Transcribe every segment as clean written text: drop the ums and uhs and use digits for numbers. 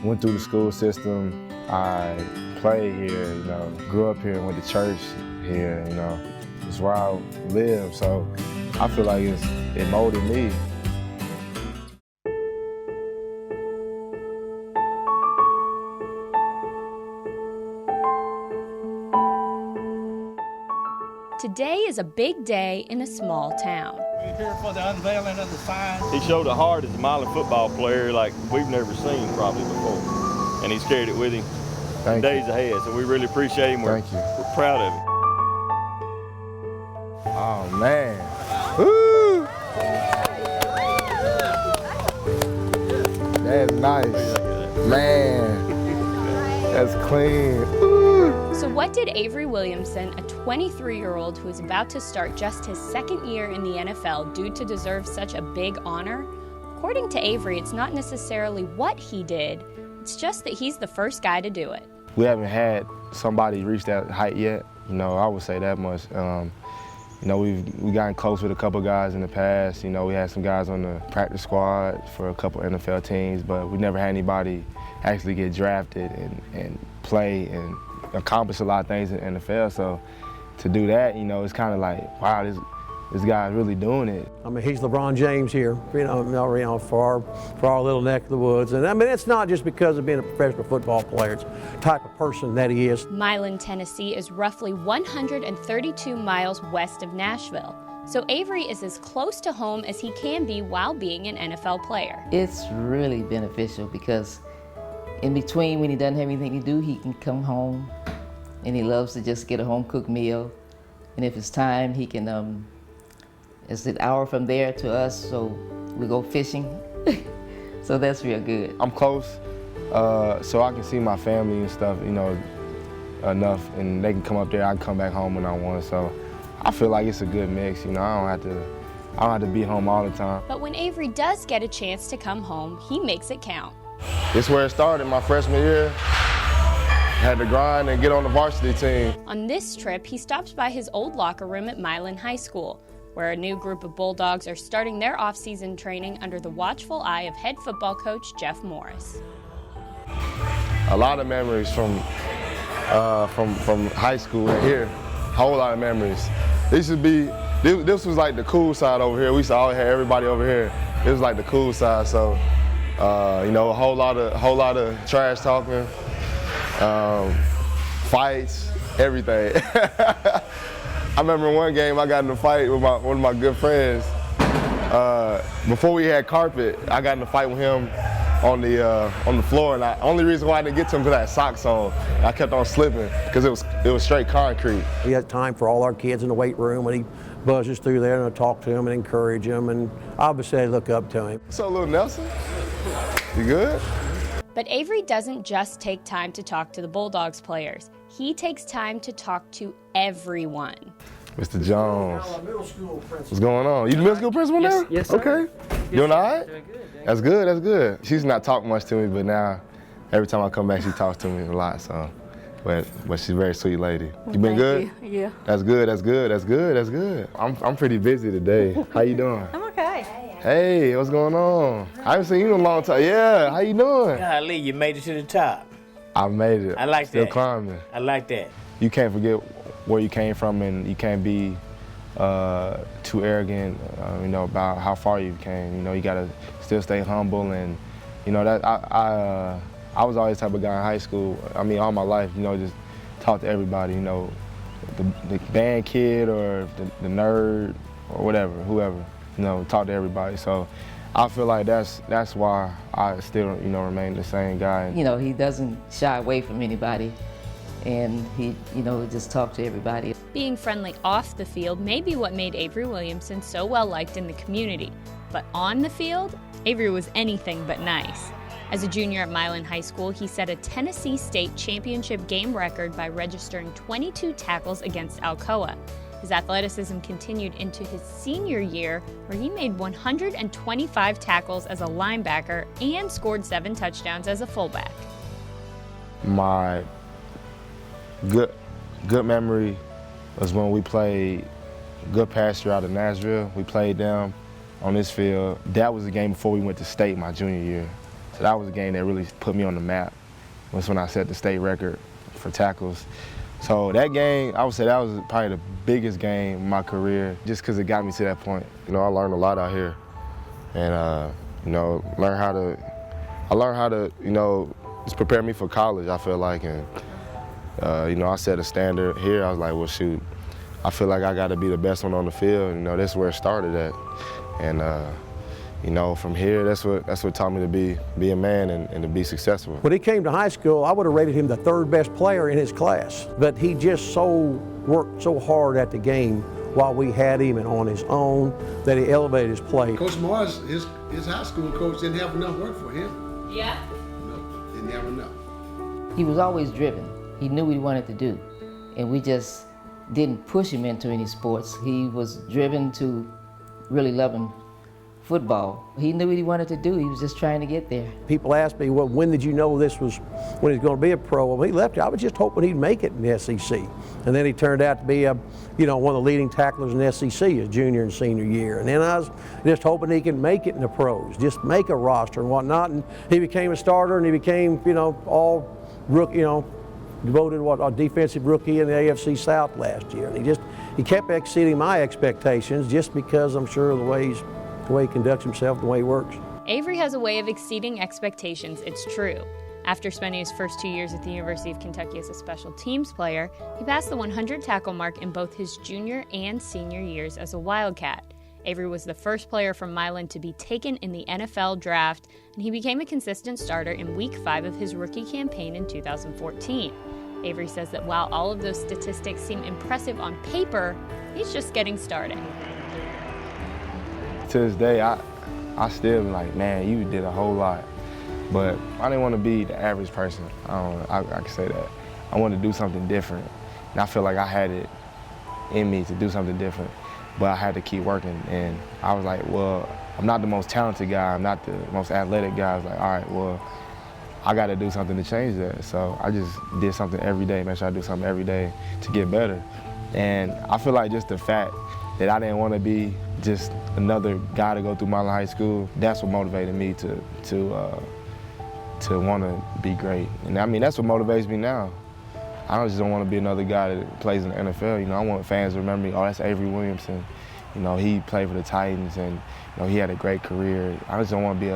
Went through the school system. I played here, grew up here, went to church here, It's where I live, so I feel like it molded me. Today is a big day in a small town. We're here for the unveiling of the sign. He showed a heart as a Milan football player like we've never seen probably before. And he's carried it with him days ahead. So we really appreciate him. We're proud of him. Oh, man. Woo! That's nice. Man, that's clean. So what did Avery Williamson, a 23-year-old who is about to start just his second year in the NFL, do to deserve such a big honor? According to Avery, it's not necessarily what he did, it's just that he's the first guy to do it. We haven't had somebody reach that height yet, I would say that much. We've gotten close with a couple guys in the past. We had some guys on the practice squad for a couple NFL teams, but we never had anybody actually get drafted and play and accomplish a lot of things in the NFL. So to do that, it's kind of like, wow, this guy's really doing it. I mean, he's LeBron James here, for our little neck of the woods. And I mean, it's not just because of being a professional football player, it's the type of person that he is. Milan, Tennessee is roughly 132 miles west of Nashville. So Avery is as close to home as he can be while being an NFL player. It's really beneficial because in between, when he doesn't have anything to do, he can come home and he loves to just get a home-cooked meal. And if it's time, he can, it's an hour from there to us, so we go fishing. So that's real good. I'm close, so I can see my family and stuff, enough, and they can come up there, I can come back home when I want. So I feel like it's a good mix, I don't have to be home all the time. But when Avery does get a chance to come home, he makes it count. This is where it started, my freshman year. Had to grind and get on the varsity team. On this trip, he stops by his old locker room at Milan High School, where a new group of Bulldogs are starting their off-season training under the watchful eye of head football coach Jeff Morris. A lot of memories from high school and here. A whole lot of memories. This was like the cool side over here. We used to always have everybody over here. It was like the cool side, so a whole lot of trash talking, fights, everything. I remember one game I got in a fight with one of my good friends. Before we had carpet, I got in a fight with him on the floor, and the only reason why I didn't get to him because I had socks on. I kept on slipping because it was straight concrete. We had time for all our kids in the weight room, and he buzzes through there, and I talk to him and encourage him, and obviously I look up to him. So, little Nelson, you good? But Avery doesn't just take time to talk to the Bulldogs players. He takes time to talk to everyone. Mr. Jones, what's going on? You the middle school principal now? Yes, sir. Okay. Yes, You doing all right? Doing good. That's good, that's good. She's not talking much to me, but now every time I come back, she talks to me a lot, so. But she's a very sweet lady. You been good? Yeah. That's good, that's good, that's good, that's good. I'm pretty busy today. How you doing? I'm okay. Hey, what's going on? I haven't seen you in a long time. Yeah, how you doing? Golly, you made it to the top. I made it. I like Still that. climbing. I like that. You can't forget where you came from, and you can't be too arrogant, about how far you came. You gotta still stay humble, and that I was always the type of guy in high school. I mean, all my life, just talk to everybody. The band kid or the nerd or whatever, whoever. Talk to everybody. So I feel like that's why I still remain the same guy. He doesn't shy away from anybody, and he just talk to everybody. Being friendly off the field may be what made Avery Williamson so well liked in the community, but on the field, Avery was anything but nice. As a junior at Milan High School, he set a Tennessee State Championship game record by registering 22 tackles against Alcoa. His athleticism continued into his senior year, where he made 125 tackles as a linebacker and scored 7 touchdowns as a fullback. My good memory was when we played Good Pasture out of Nashville. We played them on this field. That was the game before we went to state my junior year. So that was a game that really put me on the map. Was when I set the state record for tackles. So that game, I would say that was probably the biggest game in my career, just because it got me to that point. You know, I learned a lot out here, and you know, I learned how to, you know, just prepare me for college. I feel like, and you know, I set a standard here. I was like, well, shoot, I feel like I got to be the best one on the field. You know, that's where it started at, and you know, from here, that's what taught me to be a man and to be successful. When he came to high school, I would have rated him the third best player in his class. But he just worked so hard at the game while we had him and on his own that he elevated his play. Coach Morris, his high school coach didn't have enough work for him. Yeah? No, didn't have enough. He was always driven. He knew what he wanted to do. And we just didn't push him into any sports. He was driven to really loving football. He knew what he wanted to do. He was just trying to get there. People ask me, well, when did you know this was when he's going to be a pro? Well, he left. I was just hoping he'd make it in the SEC. And then he turned out to be you know, one of the leading tacklers in the SEC his junior and senior year. And then I was just hoping he could make it in the pros, just make a roster and whatnot. And he became a starter, and he became, you know, all rookie, you know, devoted a defensive rookie in the AFC South last year. And he kept exceeding my expectations just because I'm sure of the way he conducts himself, the way he works. Avery has a way of exceeding expectations, it's true. After spending his first 2 years at the University of Kentucky as a special teams player, he passed the 100 tackle mark in both his junior and senior years as a Wildcat. Avery was the first player from Milan to be taken in the NFL draft, and he became a consistent starter in Week 5 of his rookie campaign in 2014. Avery says that while all of those statistics seem impressive on paper, he's just getting started. To this day, I still be like, man, you did a whole lot. But I didn't want to be the average person. I can say that. I wanted to do something different. And I feel like I had it in me to do something different, but I had to keep working. And I was like, well, I'm not the most talented guy. I'm not the most athletic guy. I was like, all right, well, I got to do something to change that. So I just did something every day, make sure I do something every day to get better. And I feel like just the fact that I didn't want to be just another guy to go through Milan High School, that's what motivated me to want to be great. And I mean, that's what motivates me now. I just don't want to be another guy that plays in the NFL. You know, I want fans to remember me, oh, that's Avery Williamson. You know, he played for the Titans, and you know, he had a great career. I just don't want to be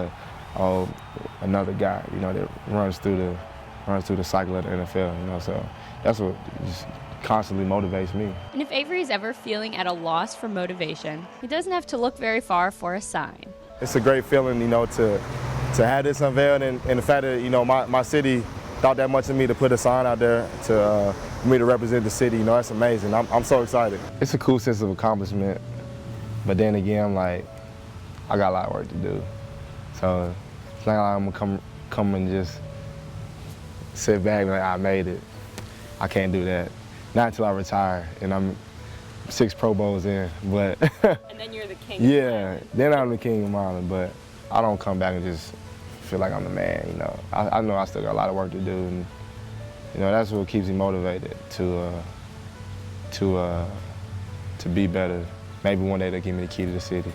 another guy, you know, that runs through the cycle of the NFL. You know, so that's what just constantly motivates me. And if Avery is ever feeling at a loss for motivation, he doesn't have to look very far for a sign. It's a great feeling, you know, to have this unveiled, and the fact that, you know, my city thought that much of me to put a sign out there for me to represent the city. You know, that's amazing. I'm so excited. It's a cool sense of accomplishment, but then again, I'm like, I got a lot of work to do. So it's not like I'm gonna come and just sit back and be like, I made it. I can't do that. Not until I retire, and I'm 6 Pro Bowls in, but. And then you're the king. Yeah, then I'm the king of Milan, but I don't come back and just feel like I'm the man, you know. I know I still got a lot of work to do, and you know, that's what keeps me motivated to be better. Maybe one day they'll give me the key to the city.